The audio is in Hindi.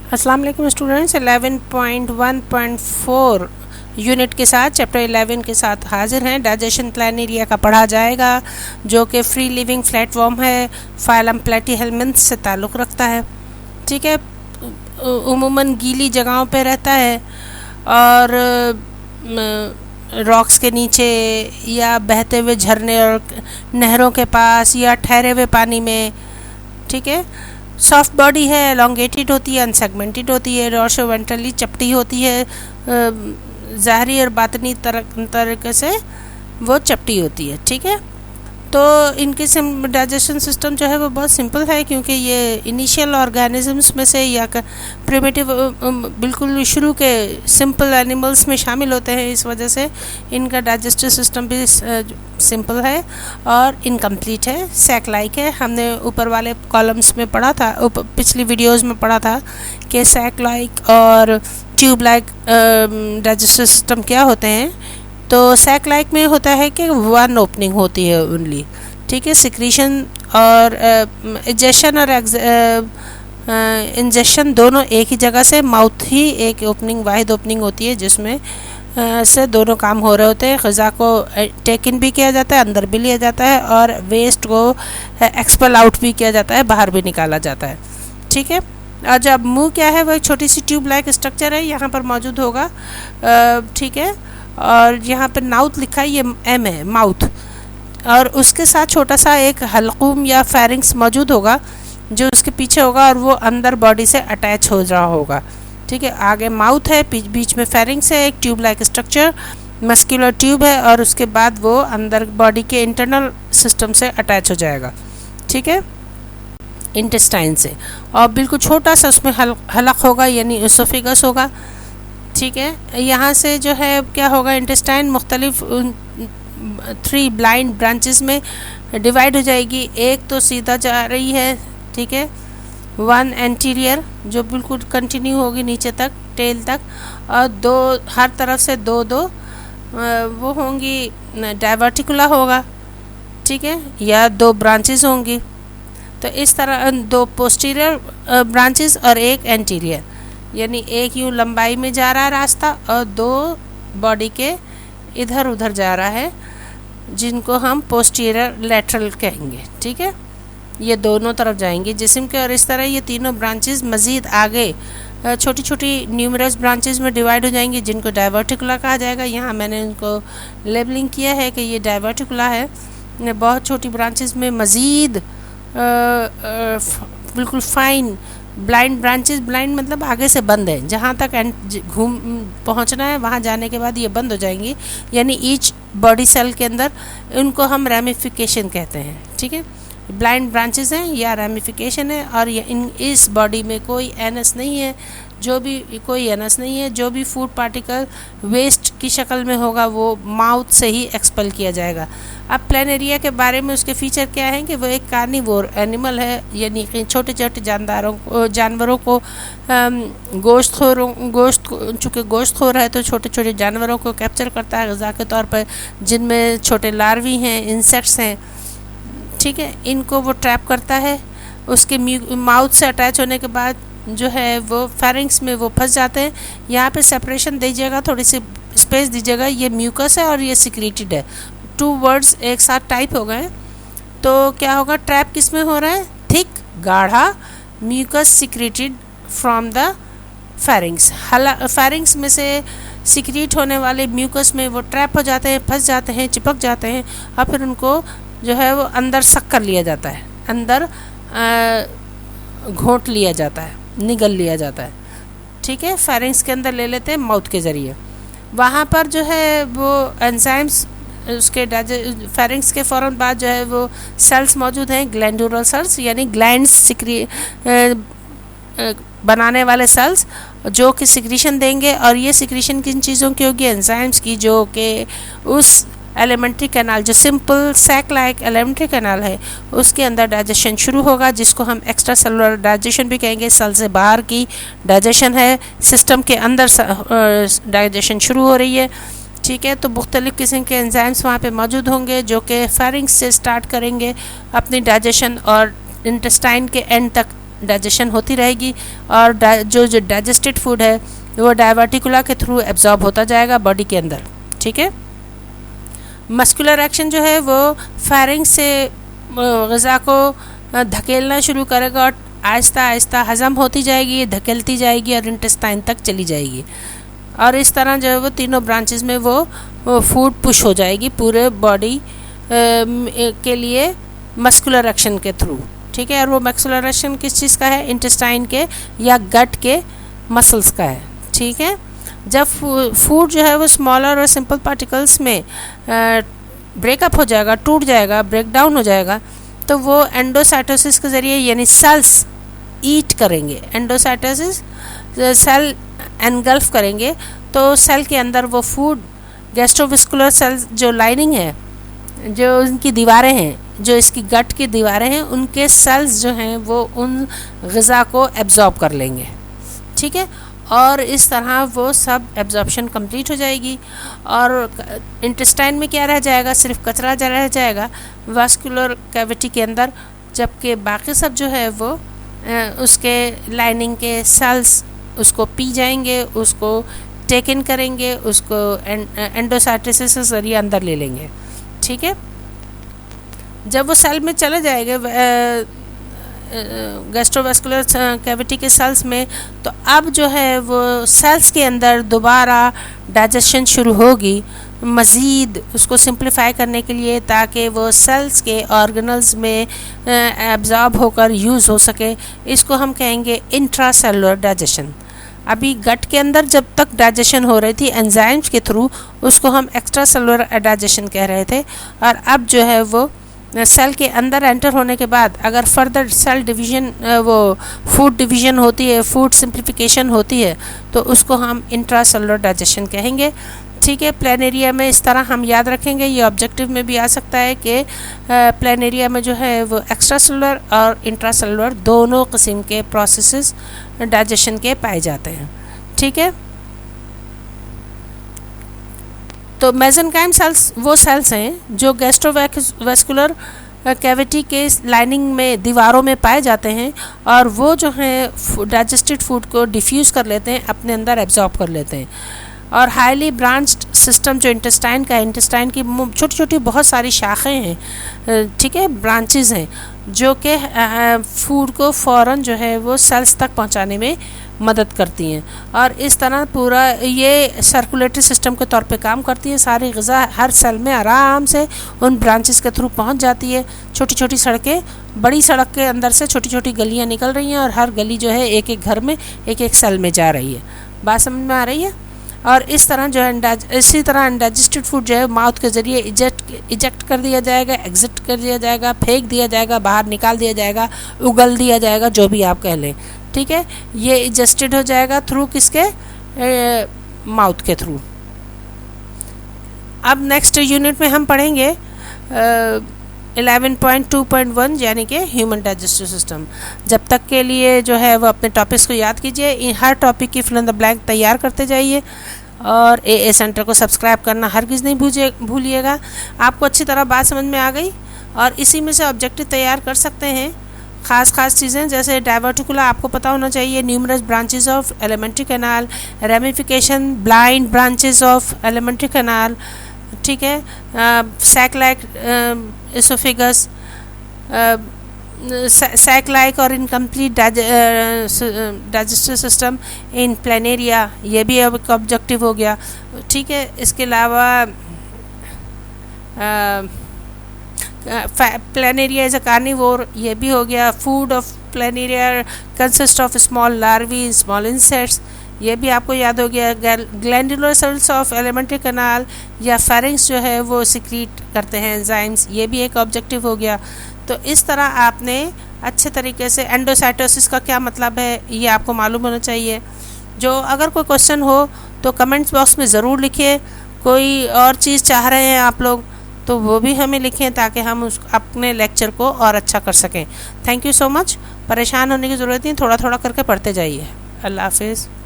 अस्सलाम वालेकुम स्टूडेंट्स, 11.1.4 यूनिट के साथ चैप्टर 11 के साथ हाजिर हैं। डाइजेशन प्लानेरिया का पढ़ा जाएगा जो कि फ्री लिविंग फ्लैटफॉर्म है, फाइलम प्लेटीहेल्मिन्थ से ताल्लुक़ रखता है। ठीक है, उमूमन गीली जगहों पे रहता है और रॉक्स के नीचे या बहते हुए झरने और नहरों के पास या ठहरे हुए पानी में। ठीक है, सॉफ्ट बॉडी है, एलोंगेटेड होती है, अनसेगमेंटेड होती है, डॉर्सोवेंट्रली चपटी होती है, ज़ाहरी और बातनी तरीके से वो चपटी होती है। ठीक है, तो इनके डाइजेशन सिस्टम जो है वो बहुत सिंपल है, क्योंकि ये इनिशियल ऑर्गेनिजम्स में से या प्रिमिटिव बिल्कुल शुरू के सिंपल एनिमल्स में शामिल होते हैं। इस वजह से इनका डाइजेस्टिव सिस्टम भी सिंपल है और इनकम्प्लीट है, सैक लाइक है। हमने ऊपर वाले कॉलम्स में पढ़ा था, पिछली वीडियोस में पढ़ा था कि सैक लाइक और ट्यूब लाइक डाइजेस्टिव सिस्टम क्या होते हैं। तो सैक लाइक में होता है कि वन ओपनिंग होती है ओनली। ठीक है, सिक्रीशन और इजेशन और इंजेक्शन दोनों एक ही जगह से, माउथ ही एक ओपनिंग, वाहिद ओपनिंग होती है जिसमें से दोनों काम हो रहे होते हैं। ग़िज़ा को टेक इन भी किया जाता है, अंदर भी लिया जाता है, और वेस्ट को एक्सपेल आउट भी किया जाता है, बाहर भी निकाला जाता है। ठीक है, और जब मुंह क्या है, वो एक छोटी सी ट्यूब लाइक स्ट्रक्चर है, यहाँ पर मौजूद होगा। ठीक है, और यहाँ पर नाउथ लिखा है, ये एम है माउथ, और उसके साथ छोटा सा एक हल्कुम या फेरिंग्स मौजूद होगा जो उसके पीछे होगा और वो अंदर बॉडी से अटैच हो रहा होगा। ठीक है, आगे माउथ है, बीच में फेरिंग्स है, एक tube like structure muscular tube है, और उसके बाद वो अंदर बॉडी के इंटरनल सिस्टम से अटैच हो जाएगा। ठीक है, इंटेस्टाइन से, और बिल्कुल छोटा सा उसमें हलक होगा, यानी इसोफेगस होगा। ठीक है, यहाँ से जो है क्या होगा, इंटेस्टाइन मुख्तलिफ 3 ब्लाइंड ब्रांचेस में डिवाइड हो जाएगी। एक तो सीधा जा रही है, ठीक है, 1 एंटीरियर जो बिल्कुल कंटिन्यू होगी नीचे तक, टेल तक, और 2 हर तरफ से 2 वो होंगी, डाइवर्टिकुला होगा। ठीक है, या 2 ब्रांचेस होंगी। तो इस तरह 2 पोस्टीरियर ब्रांचेस और 1 एंटीरियर, यानी एक यूँ लंबाई में जा रहा है रास्ता और 2 बॉडी के इधर उधर जा रहा है, जिनको हम पोस्टीरियर लैटरल कहेंगे। ठीक है, ये दोनों तरफ जाएंगे जिस्म के, और इस तरह ये तीनों ब्रांचेस मज़ीद आगे छोटी छोटी न्यूमरस ब्रांचेस में डिवाइड हो जाएंगी, जिनको डाइवर्टिकुला कहा जाएगा। यहाँ मैंने इनको लेबलिंग किया है कि ये डाइवर्टिकुला है। बहुत छोटी ब्रांचेस में मज़ीद बिल्कुल फाइन ब्लाइंड ब्रांचेस, ब्लाइंड मतलब आगे से बंद है, जहाँ तक घूम पहुँचना है वहाँ जाने के बाद ये बंद हो जाएंगी, यानी ईच बॉडी सेल के अंदर। उनको हम रैमिफिकेशन कहते हैं। ठीक है, ब्लाइंड ब्रांचेस हैं या रैमिफिकेशन है, और इस बॉडी में कोई एनस नहीं है, जो भी फूड पार्टिकल वेस्ट की शक्ल में होगा वो माउथ से ही एक्सपेल किया जाएगा। अब प्लानेरिया के बारे में उसके फीचर क्या हैं कि वो एक कार्निवोर एनिमल है, यानी कि छोटे छोटे जानवरों को चूँकि गोश्तखोर है तो छोटे छोटे जानवरों को कैप्चर करता है ग़िज़ा के तौर पर, जिनमें छोटे लार्वी हैं, इंसेक्ट्स हैं। ठीक है, इनको वो ट्रैप करता है, उसके माउथ से अटैच होने के बाद जो है वो फेरिंग्स में वो फंस जाते हैं। यहाँ पे सेपरेशन दीजिएगा, थोड़ी सी स्पेस दीजिएगा, ये म्यूकस है और ये सिक्रेटेड है। 2 वर्ड्स एक साथ टाइप हो गए तो क्या होगा, ट्रैप किस में हो रहा है, थिक गाढ़ा mucus secreted from the pharynx. Pharynx में से सिक्रेट होने वाले म्यूकस में वो ट्रैप हो जाते हैं, फंस जाते हैं, चिपक जाते हैं, और फिर उनको जो है वो अंदर सक कर लिया जाता है, अंदर घोंट लिया जाता है, निगल लिया जाता है। ठीक है, फेरिंग्स के अंदर ले लेते हैं माउथ के ज़रिए। वहाँ पर जो है वो एंजाइम्स, उसके फेरिंग्स के फ़ौरन बाद जो है वो सेल्स मौजूद हैं, ग्लैंडुलर सेल्स, यानी ग्लैंड्स बनाने वाले सेल्स, जो कि सिक्रीशन देंगे। और ये सिक्रीशन किन चीज़ों की होगी, एंजाइम्स की, जो कि उस एलिमेंट्री कैनाल, जो simple sac like alimentary canal है, उसके अंदर डाइजेशन शुरू होगा, जिसको हम एक्स्ट्रा सेलुलर डाइजेशन भी कहेंगे। सेल से बाहर की डाइजेशन है, सिस्टम के अंदर डाइजेशन शुरू हो रही है। ठीक है, तो मुख्तलिफ़ किस्म के एंजाइम्स वहाँ पे मौजूद होंगे जो कि फेरिंग्स से स्टार्ट करेंगे अपनी डाइजेशन और इंटेस्टाइन के एंड तक डाइजेशन होती रहेगी और जो डाइजेस्टेड फूड है वो डायवर्टिकुला के थ्रू एब्जॉर्ब होता जाएगा बॉडी के अंदर। ठीक है। मस्कुलर एक्शन जो है वो फायरिंग से ग़िज़ा को धकेलना शुरू करेगा और आहिस्ता आहिस्ता हज़म होती जाएगी, धकेलती जाएगी और इंटेस्टाइन तक चली जाएगी और इस तरह जो है वो तीनों ब्रांचेस में वो फूड पुश हो जाएगी पूरे बॉडी के लिए मस्कुलर एक्शन के थ्रू। ठीक है। और वो मस्कुलर एक्शन किस चीज़ का है? इंटेस्टाइन के या गट के मसल्स का है। ठीक है। जब फूड जो है वो स्मॉलर और सिंपल पार्टिकल्स में ब्रेकअप हो जाएगा, टूट जाएगा, ब्रेक डाउन हो जाएगा, तो वो एंडोसाइटोसिस के ज़रिए यानी सेल्स ईट करेंगे। एंडोसाइटोसिस सेल एनगल्फ करेंगे तो सेल के अंदर वो फूड गैस्ट्रोविस्कुलर सेल्स जो लाइनिंग है, जो उनकी दीवारें हैं, जो इसकी गट की दीवारें हैं, उनके सेल्स जो हैं वो उन ग़िज़ा को एब्जॉर्ब कर लेंगे। ठीक है। और इस तरह वो सब एब्जॉर्प्शन कंप्लीट हो जाएगी और इंटेस्टाइन में क्या रह जाएगा? सिर्फ कचरा रह जाएगा वास्कुलर कैविटी के अंदर, जबकि बाकी सब जो है वो उसके लाइनिंग के सेल्स उसको पी जाएंगे, उसको टेक इन करेंगे, उसको एंडोसाइटोसिस के ज़रिए अंदर ले लेंगे। ठीक है। जब वो सेल में चले जाएंगे गैस्ट्रोवास्कुलर कैविटी के सेल्स में, तो अब जो है वो सेल्स के अंदर दोबारा डाइजेशन शुरू होगी मज़ीद उसको सिंप्लीफाई करने के लिए, ताकि वो सेल्स के ऑर्गेनल्स में एब्जॉर्ब होकर यूज़ हो सके। इसको हम कहेंगे इंट्रासेलुलर डाइजेशन। अभी गट के अंदर जब तक डाइजेशन हो रही थी एंजाइम्स के थ्रू, उसको हम एक्स्ट्रा सेलुलर डाइजेशन कह रहे थे। और अब जो है वो सेल के अंदर एंटर होने के बाद अगर फर्दर सेल डिवीज़न वो फूड डिवीज़न होती है, फूड सिंप्लीफिकेशन होती है, तो उसको हम इंट्रासेलुलर डाइजेशन कहेंगे। ठीक है। प्लान एरिया में इस तरह हम याद रखेंगे, ये ऑब्जेक्टिव में भी आ सकता है कि प्लान एरिया में जो है वो एक्स्ट्रा सेलुलर और इंट्रासेलुलर दोनों किस्म के प्रोसेसेस डाइजेशन के पाए जाते हैं। ठीक है। तो मेसेनकाइम सेल्स वो सेल्स हैं जो गैस्ट्रोवास्कुलर कैविटी के लाइनिंग में दीवारों में पाए जाते हैं और वो जो हैं डाइजेस्टेड फूड को डिफ्यूज़ कर लेते हैं, अपने अंदर एब्जॉर्ब कर लेते हैं। और हाईली ब्रांच्ड सिस्टम जो इंटेस्टाइन का है, इंटेस्टाइन की छोटी छोटी बहुत सारी शाखें हैं, ठीक है, ब्रांचेस हैं, जो कि फूड को फ़ौरन जो है वो सेल्स तक पहुंचाने में मदद करती हैं। और इस तरह पूरा ये सर्कुलेटरी सिस्टम के तौर पे काम करती है। सारी ग़िज़ा हर सेल में आराम से उन ब्रांचेस के थ्रू पहुंच जाती है। छोटी छोटी सड़कें, बड़ी सड़क के अंदर से छोटी छोटी गलियां निकल रही हैं और हर गली जो है एक एक घर में एक एक सेल में जा रही है। बात समझ में आ रही है? और इस तरह जो है इसी तरह अनडाइजेस्टेड फूड जो है माउथ के ज़रिए इजेक्ट कर दिया जाएगा, एग्जिट कर दिया जाएगा, फेंक दिया जाएगा, बाहर निकाल दिया जाएगा, उगल दिया जाएगा, जो भी आप कह लें। ठीक है। ये इजेस्टेड हो जाएगा थ्रू किसके? माउथ के थ्रू। अब नेक्स्ट यूनिट में हम पढ़ेंगे 11.2.1 यानी कि ह्यूमन डाइजेस्टिव सिस्टम। जब तक के लिए जो है वो अपने टॉपिक्स को याद कीजिए, हर टॉपिक की फिल इन द ब्लैंक तैयार करते जाइए और ए सेंटर को सब्सक्राइब करना हरगिज़ नहीं भूलिएगा। आपको अच्छी तरह बात समझ में आ गई और इसी में से ऑब्जेक्टिव तैयार कर सकते हैं। ख़ास चीज़ें जैसे डायवर्टिकुला आपको पता होना चाहिए, numerous branches of alimentary canal, ramification, blind branches of alimentary canal, ठीक है, sac like oesophagus, sac like और incomplete digestive system in planaria, ये भी अब एक ऑब्जेक्टिव हो गया। ठीक है। इसके अलावा प्लेनेरिया इज़ अ कार्निवोर, ये भी हो गया। Food of planaria consist of small larvae, small insects, ये भी आपको याद हो गया। Glandular cells of alimentary canal या फेरिंग्स जो है वो सिक्रीट करते हैं एंजाइम्स, ये भी एक ऑब्जेक्टिव हो गया। तो इस तरह आपने अच्छे तरीके से एंडोसाइटोसिस का क्या मतलब है ये आपको मालूम होना चाहिए। जो अगर कोई क्वेश्चन हो तो कमेंट्स बॉक्स में ज़रूर लिखिए। कोई और चीज़ चाह रहे हैं आप लोग तो वो भी हमें लिखें ताकि हम उस अपने लेक्चर को और अच्छा कर सकें। Thank you so much. परेशान होने की ज़रूरत नहीं, थोड़ा थोड़ा करके पढ़ते जाइए। अल्लाह हाफिज़।